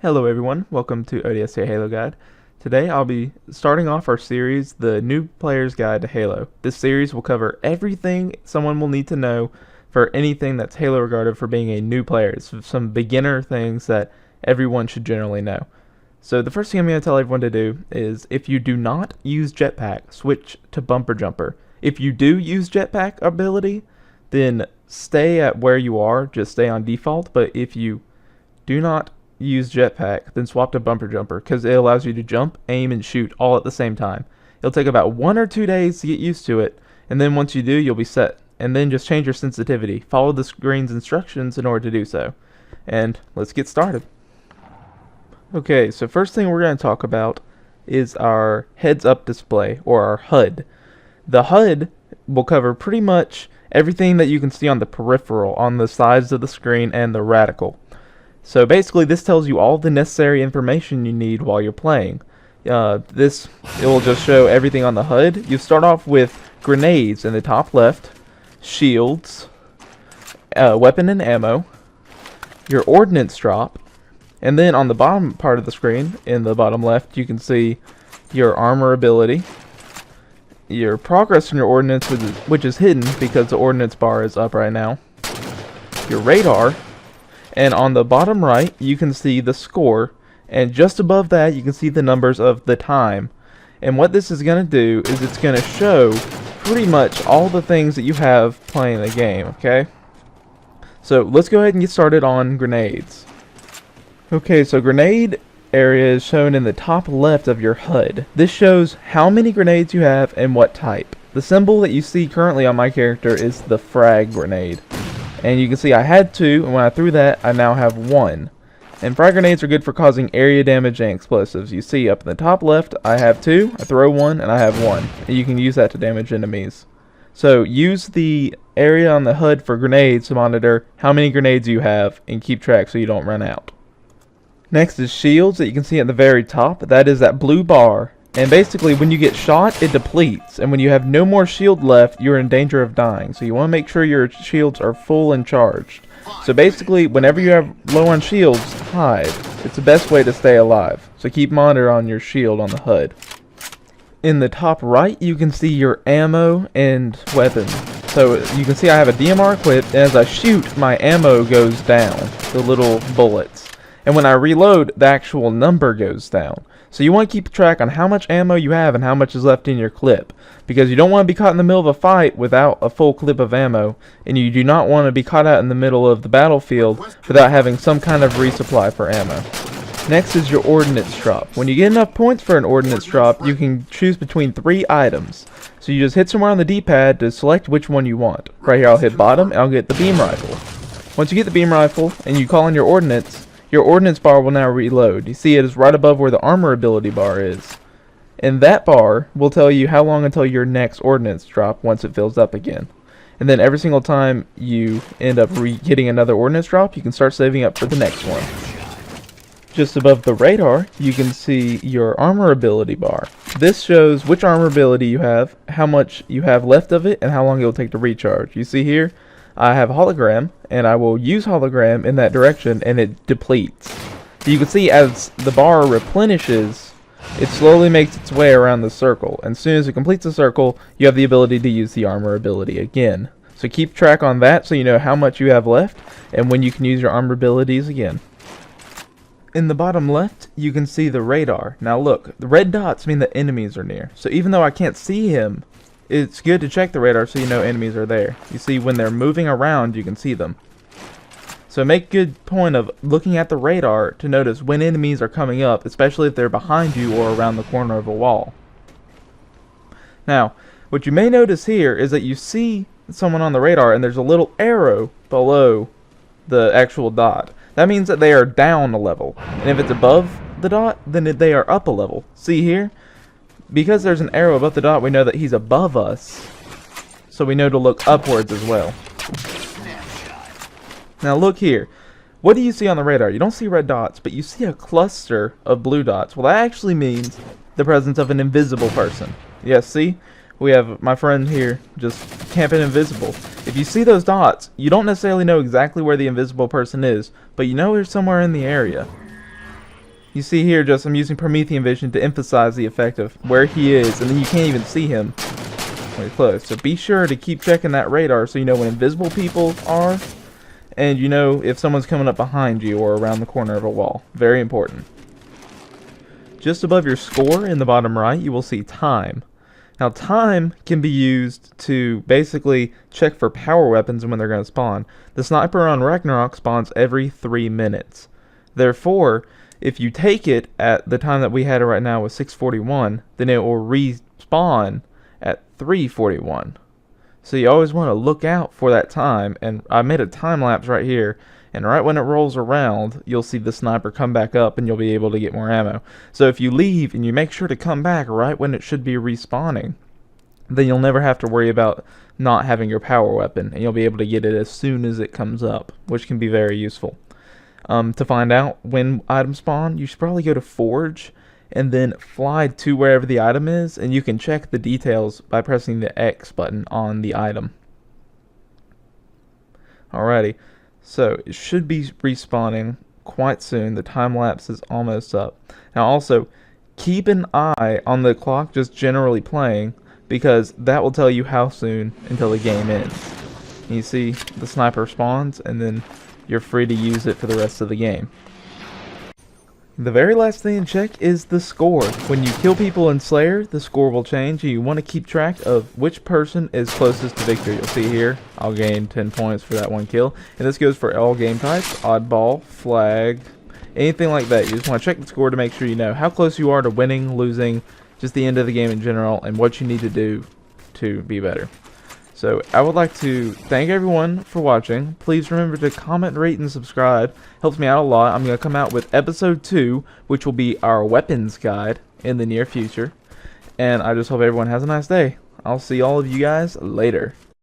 Hello everyone, welcome to ODSTHaloGuide. Today I'll be starting off our series, The New Player's Guide to Halo. This series will cover everything someone will need to know for anything that's Halo regarded for being a new player. It's some beginner things that everyone should generally know. So the first thing I'm going to tell everyone to do is, if you do not use jetpack, switch to bumper jumper. If you do use jetpack ability, then stay at where you are, just stay on default. But if you do not use jetpack, then swap to bumper jumper, because it allows you to jump, aim, and shoot all at the same time. It'll take about 1 or 2 days to get used to it, and then once you do, you'll be set. And then just change your sensitivity. Follow the screen's instructions in order to do so. And let's get started. Okay, so first thing we're going to talk about is our heads-up display, or our HUD. The HUD will cover pretty much everything that you can see on the peripheral, on the sides of the screen, and the radical. So basically, this tells you all the necessary information you need while you're playing. It will just show everything on the HUD. You start off with grenades in the top left, shields, weapon and ammo, your ordnance drop, and then on the bottom part of the screen, in the bottom left, you can see your armor ability, your progress in your ordnance, which is hidden because the ordnance bar is up right now, your radar, and on the bottom right, you can see the score, and just above that, you can see the numbers of the time. And what this is going to do is it's going to show pretty much all the things that you have playing the game, okay? So let's go ahead and get started on grenades. Okay, so grenade area is shown in the top left of your HUD. This shows how many grenades you have and what type. The symbol that you see currently on my character is the frag grenade. And you can see I had 2, and when I threw that, I now have 1. And frag grenades are good for causing area damage and explosives. You see up in the top left, I have 2, I throw 1, and I have 1. And you can use that to damage enemies. So use the area on the HUD for grenades to monitor how many grenades you have and keep track so you don't run out. Next is shields that you can see at the very top. That is that blue bar. And basically, when you get shot, it depletes. And when you have no more shield left, you're in danger of dying. So you want to make sure your shields are full and charged. So basically, whenever you have low on shields, hide. It's the best way to stay alive. So keep monitor on your shield on the HUD. In the top right, you can see your ammo and weapons. So you can see I have a DMR equipped, and as I shoot, my ammo goes down. The little bullets. And when I reload, the actual number goes down. So you want to keep track on how much ammo you have and how much is left in your clip. Because you don't want to be caught in the middle of a fight without a full clip of ammo. And you do not want to be caught out in the middle of the battlefield without having some kind of resupply for ammo. Next is your ordnance drop. When you get enough points for an ordnance drop, you can choose between 3 items. So you just hit somewhere on the D-pad to select which one you want. Right here I'll hit bottom and I'll get the beam rifle. Once you get the beam rifle and you call in your ordnance bar will now reload. You see it is right above where the armor ability bar is. And that bar will tell you how long until your next ordnance drop once it fills up again. And then every single time you end up getting another ordnance drop, you can start saving up for the next one. Just above the radar, you can see your armor ability bar. This shows which armor ability you have, how much you have left of it, and how long it will take to recharge. You see here, I have hologram, and I will use hologram in that direction, and it depletes. You can see as the bar replenishes, it slowly makes its way around the circle. And as soon as it completes the circle, you have the ability to use the armor ability again. So keep track on that so you know how much you have left, and when you can use your armor abilities again. In the bottom left, you can see the radar. Now look, the red dots mean that enemies are near. So even though I can't see him, it's good to check the radar so you know enemies are there. You see when they're moving around, you can see them. So make good point of looking at the radar to notice when enemies are coming up, especially if they're behind you or around the corner of a wall. Now, what you may notice here is that you see someone on the radar and there's a little arrow below the actual dot. That means that they are down a level. And if it's above the dot, then they are up a level. See here? Because there's an arrow above the dot, we know that he's above us. So we know to look upwards as well. Now look here. What do you see on the radar? You don't see red dots, but you see a cluster of blue dots. Well, that actually means the presence of an invisible person. Yes, see? We have my friend here just camping invisible. If you see those dots, you don't necessarily know exactly where the invisible person is, but you know they're somewhere in the area. You see here, just I'm using Promethean vision to emphasize the effect of where he is, and then you can't even see him when you're close. So be sure to keep checking that radar so you know when invisible people are, and you know if someone's coming up behind you or around the corner of a wall. Very important. Just above your score in the bottom right, you will see time. Now, time can be used to basically check for power weapons and when they're going to spawn. The sniper on Ragnarok spawns every 3 minutes. Therefore, if you take it at the time that we had it right now with 6:41, then it will respawn at 3:41. So you always want to look out for that time, and I made a time lapse right here, and right when it rolls around, you'll see the sniper come back up and you'll be able to get more ammo. So if you leave and you make sure to come back right when it should be respawning, then you'll never have to worry about not having your power weapon, and you'll be able to get it as soon as it comes up, which can be very useful. To find out when items spawn, you should probably go to Forge and then fly to wherever the item is, and you can check the details by pressing the X button on the item. Alrighty, so it should be respawning quite soon. The time lapse is almost up. Now also, keep an eye on the clock just generally playing, because that will tell you how soon until the game ends. You see the sniper spawns, and then you're free to use it for the rest of the game. The very last thing to check is the score. When you kill people in Slayer, the score will change, and you want to keep track of which person is closest to victory. You'll see here, I'll gain 10 points for that one kill. And this goes for all game types, oddball, flag, anything like that. You just want to check the score to make sure you know how close you are to winning, losing, just the end of the game in general, and what you need to do to be better. So I would like to thank everyone for watching. Please remember to comment, rate, and subscribe. Helps me out a lot. I'm going to come out with episode 2, which will be our weapons guide in the near future. And I just hope everyone has a nice day. I'll see all of you guys later.